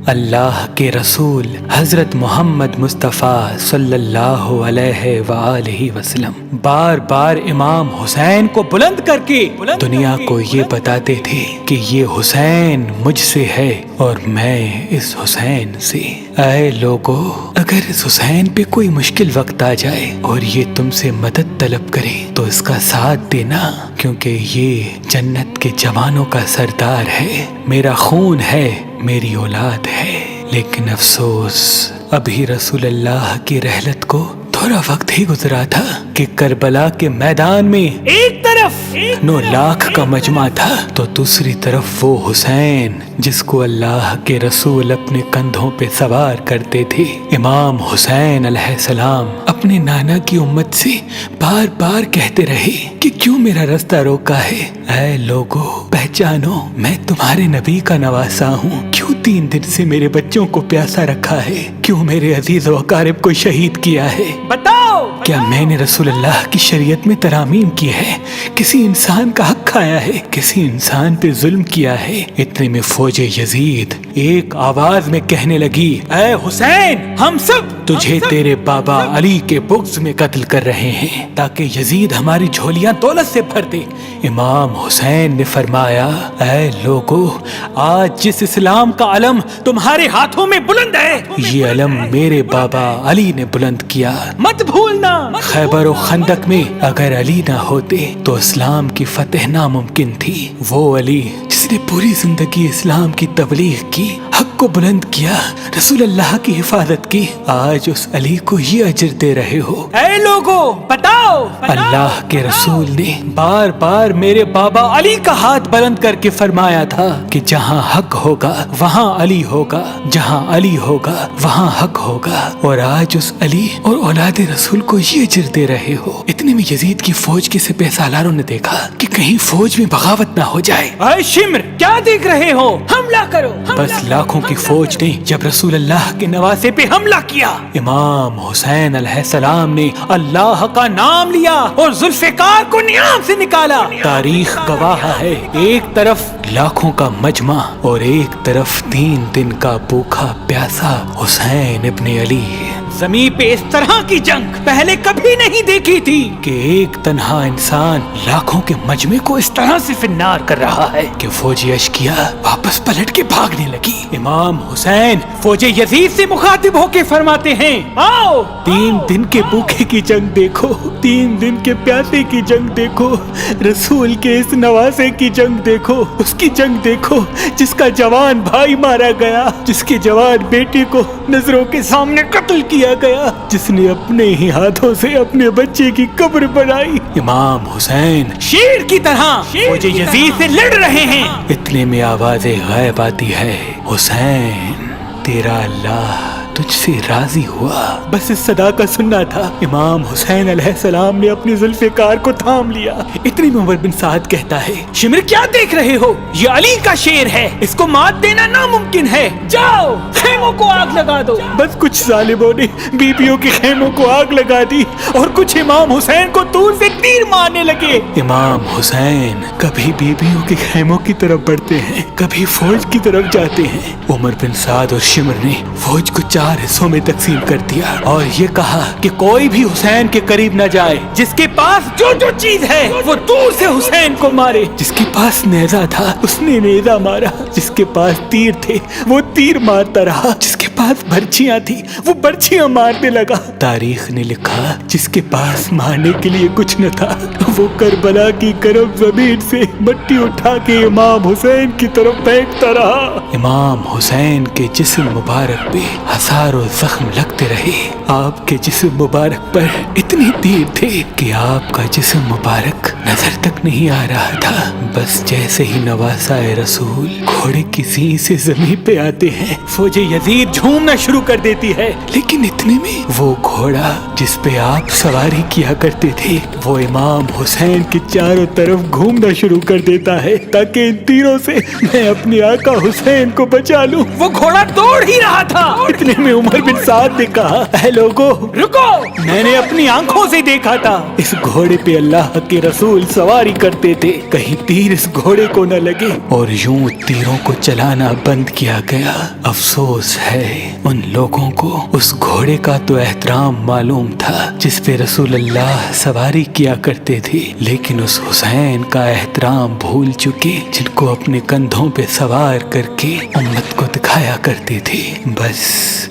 اللہ کے رسول حضرت محمد مصطفیٰ صلی اللہ علیہ وآلہ وسلم بار بار امام حسین کو بلند کر کے دنیا کو یہ بتاتے تھے کہ یہ حسین مجھ سے ہے اور میں اس حسین سے۔ اے لوگو، اگر اس حسین پہ کوئی مشکل وقت آ جائے اور یہ تم سے مدد طلب کرے تو اس کا ساتھ دینا، کیونکہ یہ جنت کے جوانوں کا سردار ہے، میرا خون ہے، میری اولاد ہے۔ لیکن افسوس، ابھی رسول اللہ کی رحلت کو تھوڑا وقت ہی گزرا تھا کہ کربلا کے میدان میں ایک طرف 9 لاکھ کا مجمع تھا تو دوسری طرف وہ حسین جس کو اللہ کے رسول اپنے کندھوں پہ سوار کرتے تھے۔ امام حسین علیہ السلام اپنے نانا کی امت سے بار بار کہتے رہے کہ کیوں میرا رستہ روکا ہے؟ اے لوگو، پہچانو، میں تمہارے نبی کا نواسا ہوں۔ کیوں 3 دن سے میرے بچوں کو پیاسا رکھا ہے؟ کیوں میرے عزیز و اقارب کو شہید کیا ہے؟ بتاؤ، کیا میں نے رسول اللہ کی شریعت میں ترامیم کی ہے؟ کسی انسان کا حق کھایا ہے؟ کسی انسان پہ ظلم کیا ہے؟ اتنے میں فوج یزید ایک آواز میں کہنے لگی، اے حسین، ہم سب تجھے تیرے بابا علی کے بغض میں قتل کر رہے ہیں تاکہ یزید ہماری جھولیاں دولت سے بھر دے۔ امام حسین نے فرمایا، اے لوگو، آج جس اسلام کا علم تمہارے ہاتھوں میں بلند ہے، یہ علم میرے بابا علی نے بلند کیا، مت بھولنا۔ خیبر و خندق میں اگر علی نہ ہوتے تو اسلام کی فتح ناممکن تھی۔ وہ علی جس نے پوری زندگی اسلام کی تبلیغ کی، حق کو بلند کیا، رسول اللہ کی حفاظت کی، آج اس علی کو یہ اجر دے رہے ہو۔ اے لوگو، بتاؤ، اللہ کے رسول نے بار بار میرے بابا علی کا ہاتھ بلند کر کے فرمایا تھا کہ جہاں حق ہوگا وہاں علی ہوگا، جہاں علی ہوگا وہاں حق ہوگا، اور آج اس علی اور اولاد رسول کو یہ اجر دے رہے ہو۔ اتنے میں یزید کی فوج کے سپہ سالاروں نے دیکھا کہ کہیں فوج میں بغاوت نہ ہو جائے۔ اے شمر، کیا دیکھ رہے ہو؟ حملہ کرو۔ بس لاکھوں کی فوج نے جب رسول اللہ کے نواسے پہ حملہ کیا، امام حسین علیہ السلام نے اللہ کا نام لیا اور ذوالفقار کو نیام سے نکالا۔ تاریخ گواہ ہے، ایک طرف لاکھوں کا مجمع اور ایک طرف 3 دن کا بھوکا پیاسا حسین ابن علی۔ زمین پہ اس طرح کی جنگ پہلے کبھی نہیں دیکھی تھی کہ ایک تنہا انسان لاکھوں کے مجمع کو اس طرح سے فنار کر رہا ہے کہ فوج اشکیا واپس پلٹ کے بھاگنے لگی۔ امام حسین فوج یزید سے مخاطب ہو کے فرماتے ہیں، آؤ، 3 دن کے بھوکے کی جنگ دیکھو، 3 دن کے پیاسے کی جنگ دیکھو، رسول کے اس نواسے کی جنگ دیکھو، اس کی جنگ دیکھو جس کا جوان بھائی مارا گیا، جس کے جوان بیٹے کو نظروں کے سامنے قتل کیا گیا، جس نے اپنے ہی ہاتھوں سے اپنے بچے کی قبر بنائی۔ امام حسین شیر کی طرح فوج یزید سے لڑ رہے ہیں۔ اتنے میں آواز غیب آتی ہے، حسین، تیرا اللہ تجھ سے راضی ہوا۔ بس اس صدا کا سننا تھا، امام حسین علیہ السلام نے اپنی ذوالفقار کو تھام لیا۔ اتنی میں عمر بن سعد کہتا ہے، شمر، کیا دیکھ رہے ہو؟ یہ علی کا شیر ہے، اس کو مات دینا ناممکن ہے، جاؤ خیموں کو آگ لگا دو۔ بس کچھ ظالموں نے بیبیوں کے خیموں کو آگ لگا دی اور کچھ امام حسین کو دور سے تیر مارنے لگے۔ امام حسین کبھی بیبیوں کے خیموں کی طرف بڑھتے ہیں، کبھی فوج کی طرف جاتے ہیں۔ عمر بن سعد اور شمر نے فوج کو 4 حصوں میں تقسیم کر دیا اور یہ کہا کہ کوئی بھی حسین کے قریب نہ جائے، جس کے پاس جو چیز ہے وہ دور سے حسین کو مارے۔ جس کے پاس نیزہ تھا اس نے نیزہ مارا، جس کے پاس تیر تھے وہ تیر مارتا رہا، جس کے پاس برچیاں تھی وہ برچیاں مارنے لگا۔ تاریخ نے لکھا جس کے پاس مارنے کے لیے کچھ نہ تھا وہ کربلا کی گرم زمین سے مٹی اٹھا کے امام حسین کی طرف پھینکتا رہا۔ امام حسین کے جسم مبارک پہ ہزاروں زخم لگتے رہے، آپ کے جسم مبارک پر اتنے تیر تھے کہ آپ کا جسم مبارک نظر تک نہیں آ رہا تھا۔ بس جیسے ہی نواسا رسول گھوڑے کی سینگ سے زمین پہ آتے ہیں، فوج یزید यजीद झूमना शुरू कर देती है। लेकिन इतने में वो घोड़ा जिस पे आप सवारी किया करते थे वो इमाम हुसैन के चारों तरफ घूमना शुरू कर देता है ताकि इन तीरों से मैं अपने आका हुसैन को बचा लूं। वो घोड़ा दौड़ ही रहा था। इतने में उमर बिन साद ने कहा, ऐ लोगो रुको, मैंने अपनी आंखों से देखा था इस घोड़े पे अल्लाह के रसूल सवारी करते थे, कहीं तीर इस घोड़े को न लगे। और यूं तीरों को चलाना बंद किया गया। अफसोस है उन लोगों को उस घोड़े का तो एहतराम मालूम था जिस पे रसूल अल्लाह सवारी किया करते थे, लेकिन उस हुसैन का एहतराम भूल चुके जिनको अपने कंधों पे सवार करके उम्मत को दिखाया करते थे। बस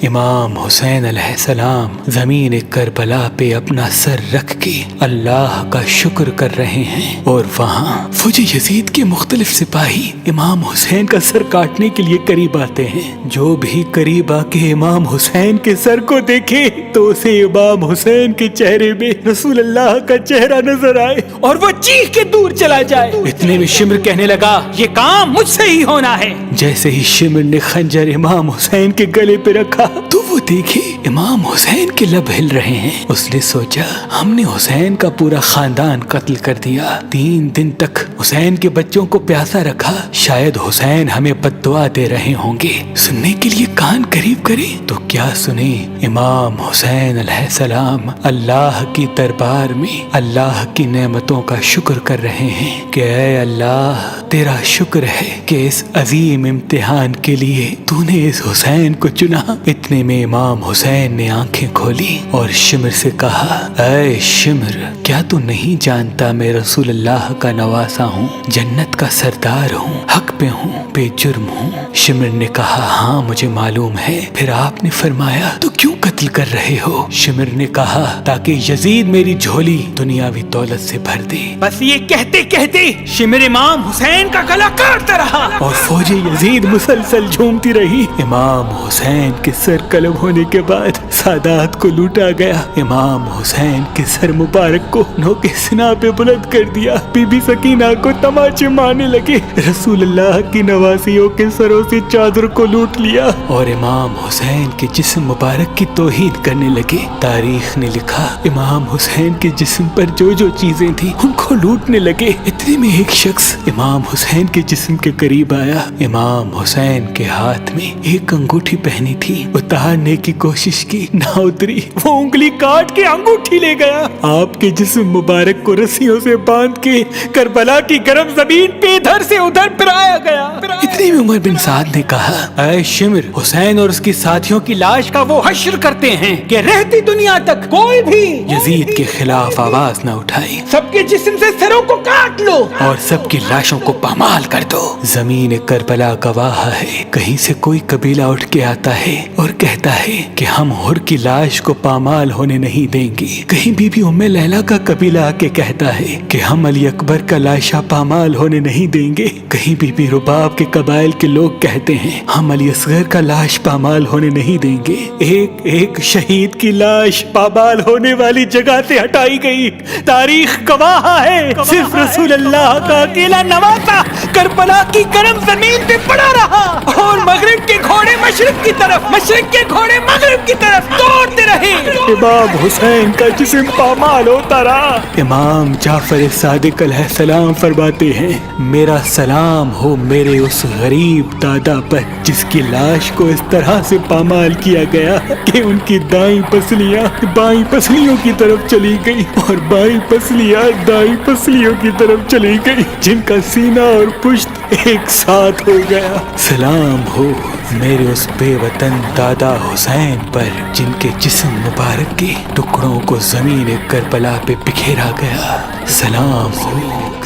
इमाम हुसैन अलैहिस्सलाम ज़मीन करबला पे अपना सर रख के अल्लाह का शुक्र कर रहे हैं और वहाँ फौज यजीद के मुख्तलिफ सिपाही इमाम हुसैन का सर काटने के लिए करीब आते हैं। जो भी करीब आके इमाम हुसैन के सर को देखे तो उसे इमाम हुसैन के चेहरे में रसूल अल्लाह का चेहरा नजर आए और वो चीख के दूर चला जाए। इतने में शिमर कहने लगा, ये काम मुझसे ही होना है। जैसे ही शिमर ने खंजर इमाम हुसैन के गले पे रखा तो वो देखे इमाम हुसैन के लब हिल रहे हैं। उसने सोचा, हमने हुसैन का पूरा खानदान कत्ल कर दिया, 3 दिन तक हुसैन के बच्चों को प्यासा रखा, शायद हुसैन हमें बद्दुआ दे रहे होंगे। सुनने के लिए कान करीब करे तो क्या सुने। इमाम हुसैन अलैहिस्सलाम अल्लाह की दरबार में अल्लाह की नेमतों का शुक्र कर रहे हैं कि ऐ अल्लाह तेरा शुक्र है कि इस अजीम इम्तिहान के लिए तूने इस हुसैन को चुना। इतने में इमाम हुसैन ने आंखें खोली और शिमर से कहा, ऐ शिमर, क्या तू नहीं जानता मैं रसूल अल्लाह का नवासा हूँ, जन्नत का सरदार हूँ, हक पे हूँ, बेजुर्म हूँ। शिमर ने कहा, हाँ मुझे मालूम है। फिर आपने फरमाया, तो क्यों कत्ल कर रहे हो? शिमर ने कहा, ताकि यजीद मेरी झोली दुनियावी दौलत से भर दे। बस ये कहते कहते शिमर इमाम हुसैन का गला काटता रहा और फौजी यजीद मुसलसल झूमती रही। इमाम हुसैन के सर कलम होने के बाद सादात को लूटा गया। इमाम हुसैन के सर मुबारक को नोके सिना पे बुलंद कर दिया। बीबी सकीना को तमाचे मारने लगे। रसूल अल्लाह की नवासियों के सरों से चादर को लूट लिया और इमाम हुसैन के जिस्म मुबारक की तौहीन करने लगे। तारीख ने लिखा, इमाम हुसैन के जिस्म पर जो जो चीजें थी उनको लूटने लगे। इतने में एक शख्स इमाम हुसैन के जिस्म के करीब आया। इमाम हुसैन के हाथ में एक अंगूठी पहनी थी, उतारने की कोशिश की, ना उतरी। वो उंगली काट के अंगूठी ले गया। आपके जिस्म मुबारक को रस्सियों से बांध के करबला की गर्म जमीन पे इधर से उधर फिराया गया। इतने में उमर बिन साद ने कहा, ऐ शिमर, हुसैन और उसके साथियों की लाश का वो हश्र करते हैं कि रहती दुनिया तक कोई भी यजीद के खिलाफ आवाज न उठाए। सबके जिस्म से सरों को काट लो और सबकी लाशों को पामाल कर दो। जमीन करबला गवाह है, कहीं से कोई कबीला उठ के आता है और कहता है कि हम हुर की लाश को पामाल होने नहीं देंगे। कहीं बीबी उम्मे लैला का कबीला आके कहता है कि हम अली अकबर का लाशा पामाल होने नहीं देंगे। कहीं बीबी रुबाब के कबाइल के लोग कहते हैं हम अली असगर का लाश पामाल होने नहीं देंगे। एक एक शहीद की लाश पामाल होने वाली जगह से हटाई गई। तारीख गवाह है, सिर्फ रसूल अल्लाह का अकेला नवासा करबला की गर्म जमीन पे पड़ा रहा और मगरिब के घोड़े मशरिक की तरफ, मशरिक के घोड़े मगरिब की तरफ दौड़ते रहे। इमाम हुसैन का जिस्म पामाल होता रहा। इमाम जाफर सादिक अलैहिस्सलाम फरमाते हैं, मेरा सलाम हो मेरे उस गरीब दादा पर जिसकी लाश को इस तरह से पामाल किया गया कि उनकी दाईं पसलियां बाईं पसलियों की तरफ चली गई और बाईं पसलियां दाईं पसलियों की तरफ चली गई, जिनका सीना और पुश्त एक साथ हो गया। सलाम हो मेरे उस बेवतन दादा हुसैन पर जिनके जिस्म मुबारक के टुकड़ों को जमीन करबला पे बिखेरा गया। सलाम हो,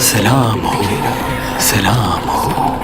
सलाम हो, सलाम हो।